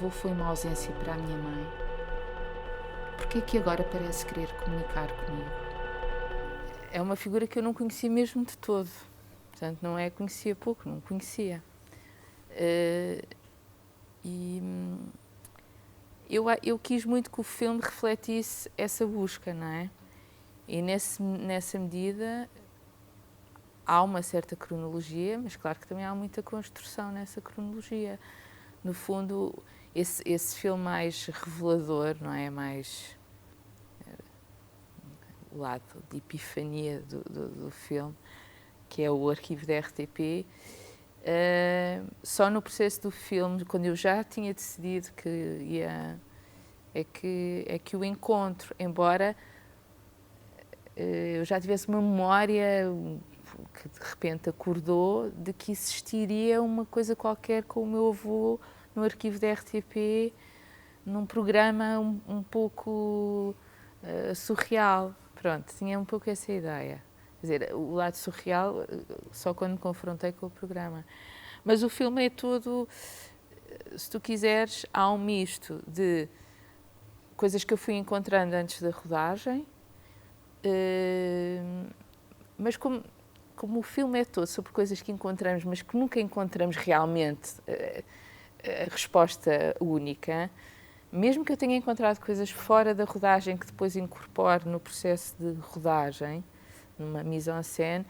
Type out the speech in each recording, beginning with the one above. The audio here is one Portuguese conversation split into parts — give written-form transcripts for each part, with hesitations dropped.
avô foi uma ausência para a minha mãe, por que é que agora parece querer comunicar comigo? É uma figura que eu não conhecia mesmo de todo. Portanto, não é conhecia pouco, não conhecia. E eu quis muito que o filme refletisse essa busca, não é? E nessa medida há uma certa cronologia, mas claro que também há muita construção nessa cronologia. No fundo, esse filme mais revelador, não é? Mais o lado de epifania do filme, que é o arquivo da RTP, só no processo do filme, quando eu já tinha decidido que ia, é que o encontro, embora eu já tivesse uma memória que de repente acordou de que existiria uma coisa qualquer com o meu avô no arquivo da RTP, num programa um pouco surreal. Pronto, tinha um pouco essa ideia. Quer dizer, o lado surreal só quando me confrontei com o programa. Mas o filme é todo, se tu quiseres, há um misto de coisas que eu fui encontrando antes da rodagem, mas como o filme é todo sobre coisas que encontramos, mas que nunca encontramos realmente a resposta única, mesmo que eu tenha encontrado coisas fora da rodagem que depois incorpore no processo de rodagem, numa mise-en-scène,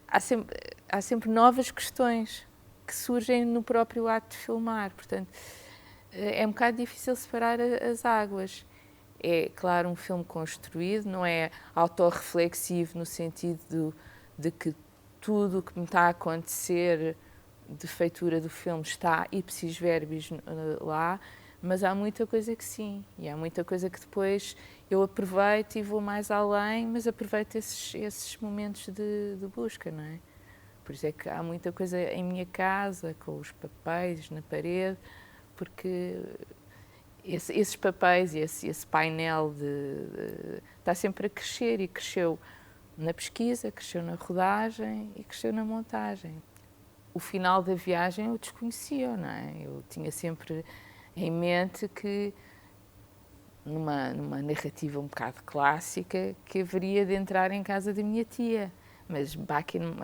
há sempre novas questões que surgem no próprio ato de filmar. Portanto, é um bocado difícil separar as águas. É, claro, um filme construído, não é autorreflexivo no sentido de que tudo o que me está a acontecer de feitura do filme está ipsis verbis lá, mas há muita coisa que sim, e há muita coisa que depois eu aproveito e vou mais além, mas aproveito esses momentos de busca, não é? Por isso é que há muita coisa em minha casa, com os papéis na parede, porque esses papéis e esse painel está sempre a crescer, e cresceu na pesquisa, cresceu na rodagem e cresceu na montagem. O final da viagem eu desconhecia, não é? Eu tinha sempre em mente que, numa narrativa um bocado clássica, que haveria de entrar em casa da minha tia. Mas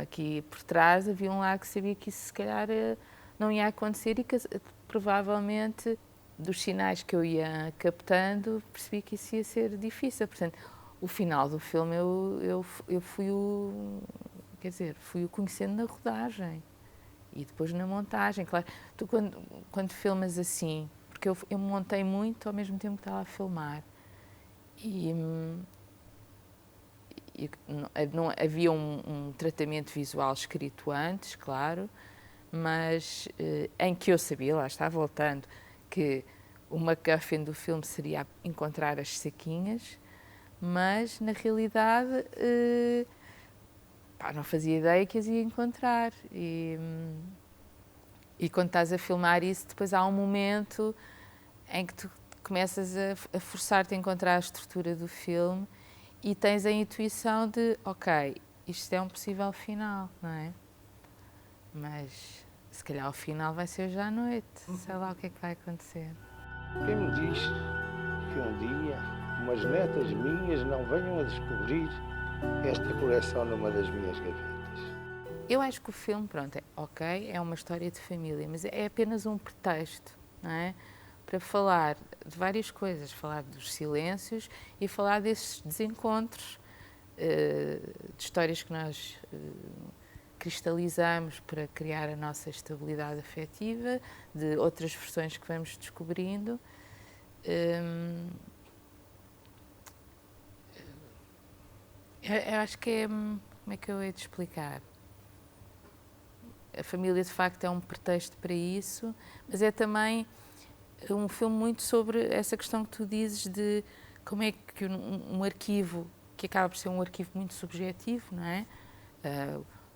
aqui por trás havia um lado que sabia que isso se calhar não ia acontecer e que provavelmente dos sinais que eu ia captando percebi que isso ia ser difícil. Portanto, o final do filme eu fui fui o conhecendo na rodagem e depois na montagem. Claro, tu quando filmas assim, porque eu montei muito ao mesmo tempo que estava a filmar e não havia um tratamento visual escrito antes, claro, mas em que eu sabia, lá está, voltando, que o MacGuffin do filme seria encontrar as saquinhas, mas na realidade não fazia ideia que as ia encontrar. E quando estás a filmar isso, depois há um momento em que tu começas a forçar-te a encontrar a estrutura do filme e tens a intuição de, ok, isto é um possível final, não é? Mas se calhar o final vai ser já à noite, sei lá o que é que vai acontecer. Quem me diz que um dia umas netas minhas não venham a descobrir esta coleção numa das minhas gavetas? Eu acho que o filme, pronto, é uma história de família, mas é apenas um pretexto, não é? Para falar de várias coisas, falar dos silêncios e falar desses desencontros, de histórias que nós cristalizamos para criar a nossa estabilidade afetiva, de outras versões que vamos descobrindo. Eu acho que é, como é que eu hei de explicar? A família, de facto, é um pretexto para isso, mas é também um filme muito sobre essa questão que tu dizes de como é que um arquivo, que acaba por ser um arquivo muito subjetivo, não é?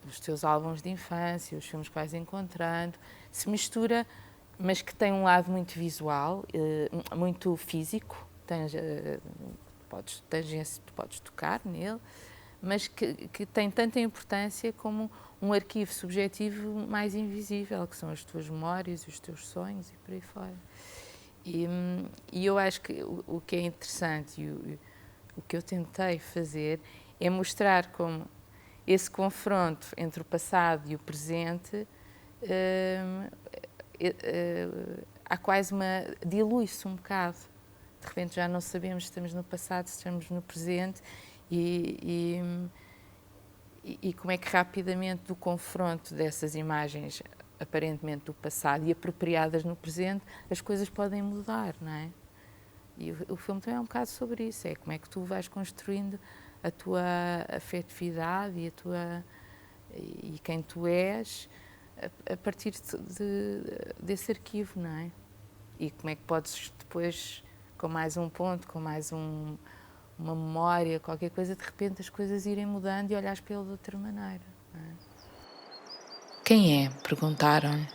Os teus álbuns de infância, os filmes que vais encontrando, se mistura, mas que tem um lado muito visual, muito físico, tu podes tocar nele, mas que tem tanta importância como um arquivo subjetivo mais invisível, que são as tuas memórias, os teus sonhos e por aí fora. E eu acho que o que é interessante e o que eu tentei fazer é mostrar como esse confronto entre o passado e o presente há quase dilui-se um bocado. De repente já não sabemos se estamos no passado, se estamos no presente e como é que rapidamente do confronto dessas imagens aparentemente do passado e apropriadas no presente, as coisas podem mudar, não é? E o filme também é um bocado sobre isso, é como é que tu vais construindo a tua afetividade e quem tu és a partir desse arquivo, não é? E como é que podes depois, com mais um ponto, com mais uma memória, qualquer coisa, de repente as coisas irem mudando e olhares para ele de outra maneira, não é? Quem é? Perguntaram-lhe.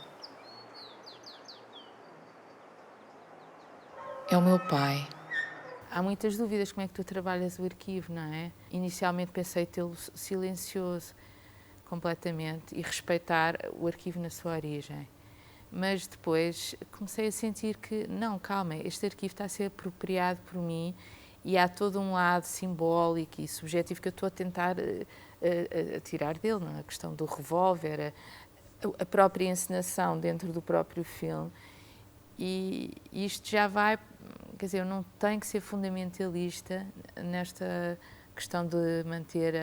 É o meu pai. Há muitas dúvidas como é que tu trabalhas o arquivo, não é? Inicialmente pensei tê-lo silencioso completamente e respeitar o arquivo na sua origem. Mas depois comecei a sentir que, não, calma, este arquivo está a ser apropriado por mim e há todo um lado simbólico e subjetivo que eu estou a tentar a tirar dele, não é? A questão do revólver, a própria encenação dentro do próprio filme. E isto já vai, quer dizer, eu não tenho que ser fundamentalista nesta questão de manter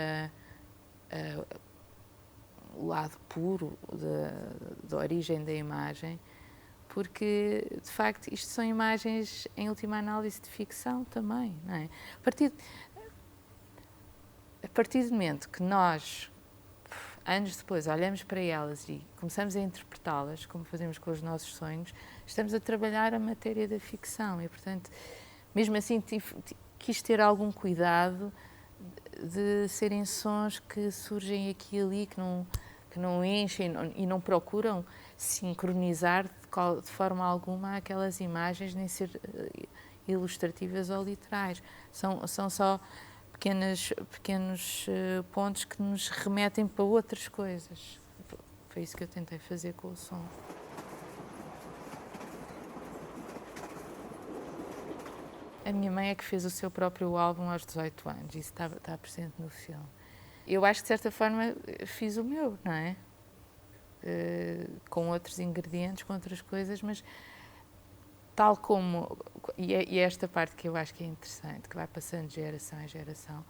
o lado puro da origem da imagem, porque, de facto, isto são imagens, em última análise, de ficção também, não é? A partir do momento que nós, anos depois, olhamos para elas e começamos a interpretá-las, como fazemos com os nossos sonhos, estamos a trabalhar a matéria da ficção e, portanto, mesmo assim, quis ter algum cuidado de serem sons que surgem aqui e ali, que não enchem e não procuram sincronizar de forma alguma aquelas imagens, nem ser ilustrativas ou literais. São só pequenos pontos que nos remetem para outras coisas. Foi isso que eu tentei fazer com o som. A minha mãe é que fez o seu próprio álbum aos 18 anos, isso está presente no filme. Eu acho que, de certa forma, fiz o meu, não é? Com outros ingredientes, com outras coisas, mas tal como... E é esta parte que eu acho que é interessante, que vai passando de geração em geração,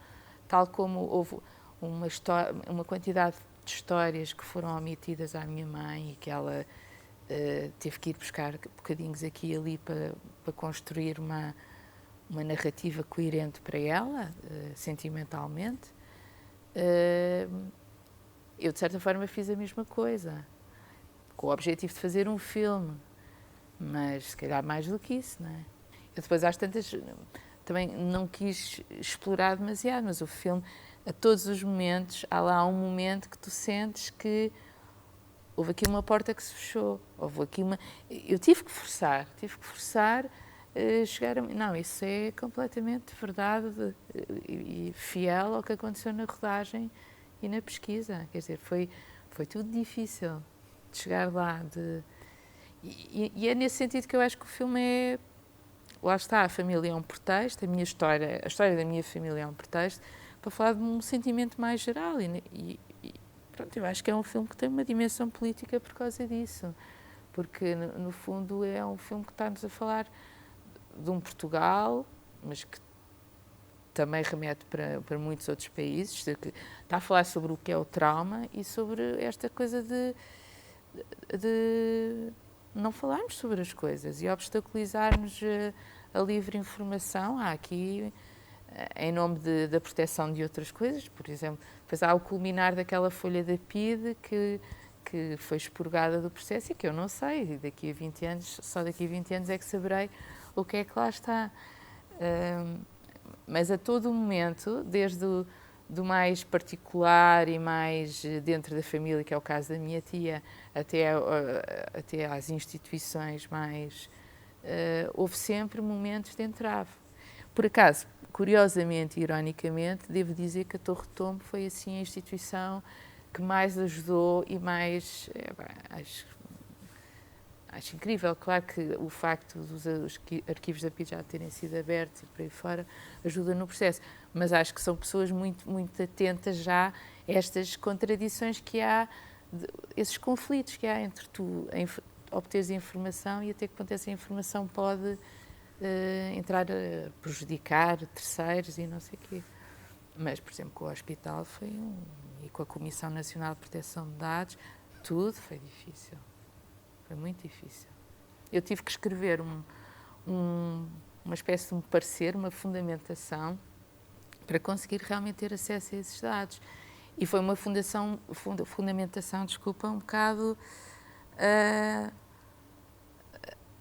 tal como houve uma quantidade de histórias que foram omitidas à minha mãe e que ela teve que ir buscar bocadinhos aqui e ali para construir uma narrativa coerente para ela, sentimentalmente. Eu, de certa forma, fiz a mesma coisa, com o objetivo de fazer um filme, mas se calhar mais do que isso, não é? Eu depois, às tantas, também não quis explorar demasiado, mas o filme, a todos os momentos, há lá um momento que tu sentes que houve aqui uma porta que se fechou, houve aqui uma... Eu tive que forçar chegar a... Não, isso é completamente verdade e fiel ao que aconteceu na rodagem e na pesquisa. Quer dizer, foi tudo difícil de chegar lá. E é nesse sentido que eu acho que o filme é... Lá está, a família é um pretexto, a história da minha família é um pretexto para falar de um sentimento mais geral. E pronto, eu acho que é um filme que tem uma dimensão política por causa disso. Porque, no fundo, é um filme que está-nos a falar de um Portugal, mas que também remete para muitos outros países, que está a falar sobre o que é o trauma e sobre esta coisa de não falarmos sobre as coisas e obstaculizarmos a livre informação. Há aqui, em nome da proteção de outras coisas, por exemplo, depois há o culminar daquela folha da PIDE que foi expurgada do processo e que eu não sei, daqui a 20 anos, só daqui a 20 anos é que saberei o que é que lá está. Mas a todo momento, desde do mais particular e mais dentro da família, que é o caso da minha tia, até às instituições mais... houve sempre momentos de entrave. Por acaso, curiosamente e ironicamente, devo dizer que a Torre Tombo foi assim a instituição que mais ajudou e mais, acho incrível. Claro que o facto dos arquivos da PIDE já terem sido abertos e por aí fora ajuda no processo, mas acho que são pessoas muito atentas já a estas contradições que há, esses conflitos que há entre tu obteres informação e até que ponto essa informação pode entrar a prejudicar terceiros e não sei o quê. Mas, por exemplo, com o hospital e com a Comissão Nacional de Proteção de Dados, tudo foi difícil. Foi muito difícil. Eu tive que escrever uma espécie de um parecer, uma fundamentação, para conseguir realmente ter acesso a esses dados. E foi uma fundamentação, um bocado...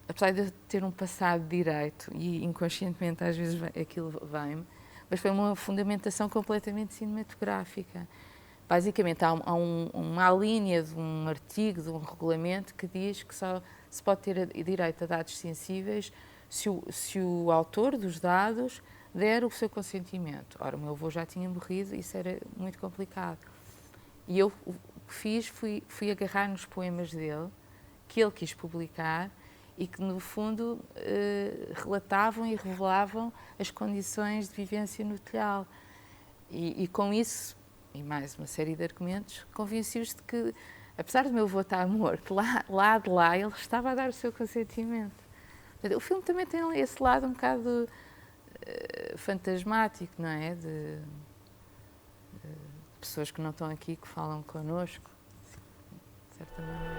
apesar de eu ter um passado de direito, e inconscientemente às vezes aquilo vem-me, mas foi uma fundamentação completamente cinematográfica. Basicamente, há uma linha de um artigo, de um regulamento, que diz que só se pode ter direito a dados sensíveis se o autor dos dados der o seu consentimento. Ora, o meu avô já tinha morrido e isso era muito complicado. E eu o que fiz, fui agarrar nos poemas dele, que ele quis publicar, e que, no fundo, relatavam e revelavam as condições de vivência no telhal. E com isso, e mais uma série de argumentos, convenci-os de que, apesar do meu avô estar morto, lá de lá, ele estava a dar o seu consentimento. O filme também tem esse lado um bocado fantasmático, não é? De pessoas que não estão aqui, que falam connosco, de certa maneira.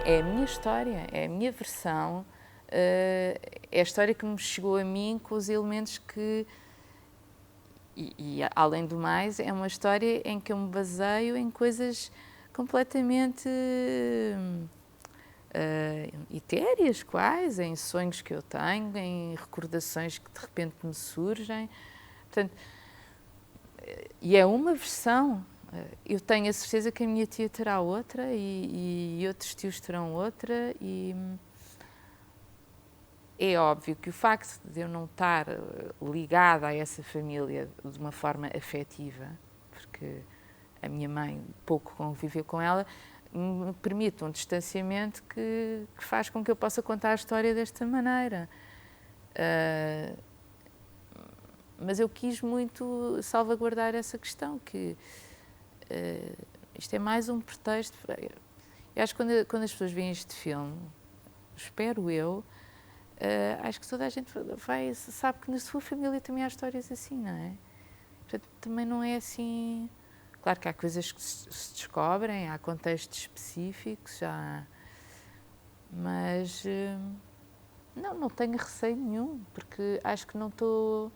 É a minha história, é a minha versão, é a história que me chegou a mim com os elementos que... E além do mais, é uma história em que eu me baseio em coisas completamente etéreas, quase, em sonhos que eu tenho, em recordações que de repente me surgem. Portanto, e é uma versão. Eu tenho a certeza que a minha tia terá outra e outros tios terão outra, e é óbvio que o facto de eu não estar ligada a essa família de uma forma afetiva, porque a minha mãe pouco conviveu com ela, me permite um distanciamento que faz com que eu possa contar a história desta maneira. Mas eu quis muito salvaguardar essa questão, que isto é mais um pretexto. Eu acho que quando as pessoas veem este filme, espero eu, acho que toda a gente sabe que na sua família também há histórias assim, não é? Portanto, também não é assim... Claro que há coisas que se descobrem, há contextos específicos, mas não tenho receio nenhum, porque acho que não estou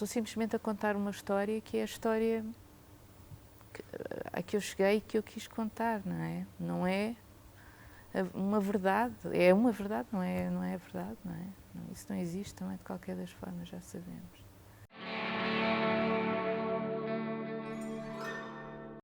simplesmente a contar uma história que é a história a que eu cheguei e que eu quis contar, não é? Não é uma verdade, é uma verdade, não é verdade, não é? Isso não existe também de qualquer das formas, já sabemos.